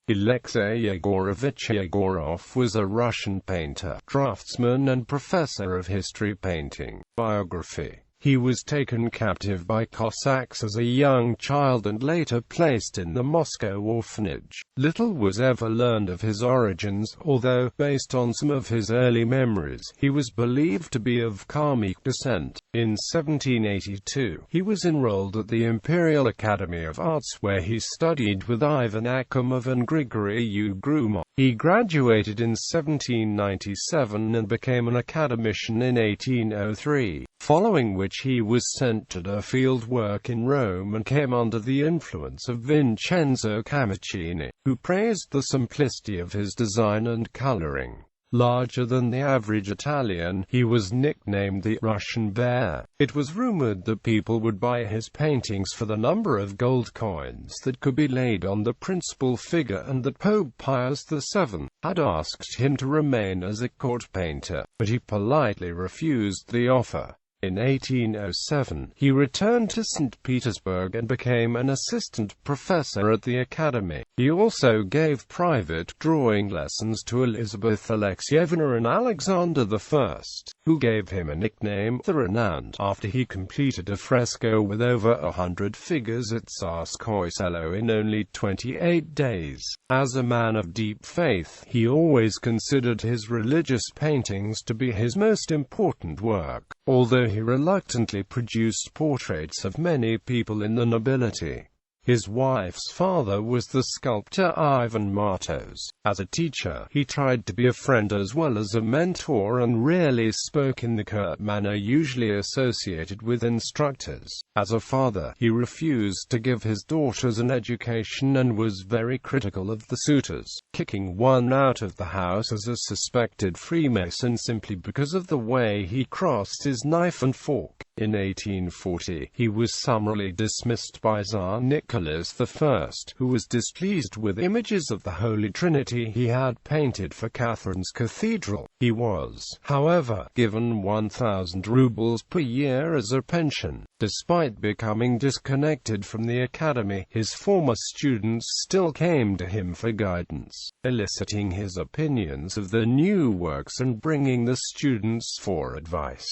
Alexei Yegorovich Yegorov was a Russian painter, draftsman and professor of history painting. Biography. He was taken captive by Cossacks as a young child and later placed in the Moscow orphanage. Little was ever learned of his origins, although, based on some of his early memories, he was believed to be of Kalmyk descent. In 1782, he was enrolled at the Imperial Academy of Arts, where he studied with Ivan Akhomov and Grigory Ugrumov. He graduated in 1797 and became an academician in 1803, following which he was sent to do field work in Rome and came under the influence of Vincenzo Camuccini, who praised the simplicity of his design and coloring. Larger than the average Italian, he was nicknamed the Russian Bear. It was rumored that people would buy his paintings for the number of gold coins that could be laid on the principal figure, and that Pope Pius VII had asked him to remain as a court painter, but he politely refused the offer. In 1807, he returned to St. Petersburg and became an assistant professor at the academy. He also gave private drawing lessons to Elizabeth Alexeyevna and Alexander I, who gave him a nickname, the Renowned, after he completed a fresco with over 100 figures at Tsarskoye Selo in only 28 days. As a man of deep faith, he always considered his religious paintings to be his most important work, although he reluctantly produced portraits of many people in the nobility. His wife's father was the sculptor Ivan Martos. As a teacher, he tried to be a friend as well as a mentor and rarely spoke in the curt manner usually associated with instructors. As a father, he refused to give his daughters an education and was very critical of the suitors, kicking one out of the house as a suspected Freemason simply because of the way he crossed his knife and fork. In 1840, he was summarily dismissed by Tsar Nicholas I, who was displeased with images of the Holy Trinity he had painted for Catherine's Cathedral. He was, however, given 1,000 rubles per year as a pension. Despite becoming disconnected from the academy, his former students still came to him for guidance, eliciting his opinions of the new works and bringing the students for advice.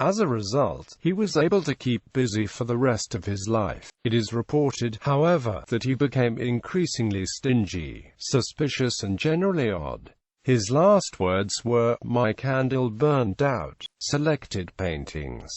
As a result, he was able to keep busy for the rest of his life. It is reported, however, that he became increasingly stingy, suspicious and generally odd. His last words were, "My candle burned out." Selected paintings.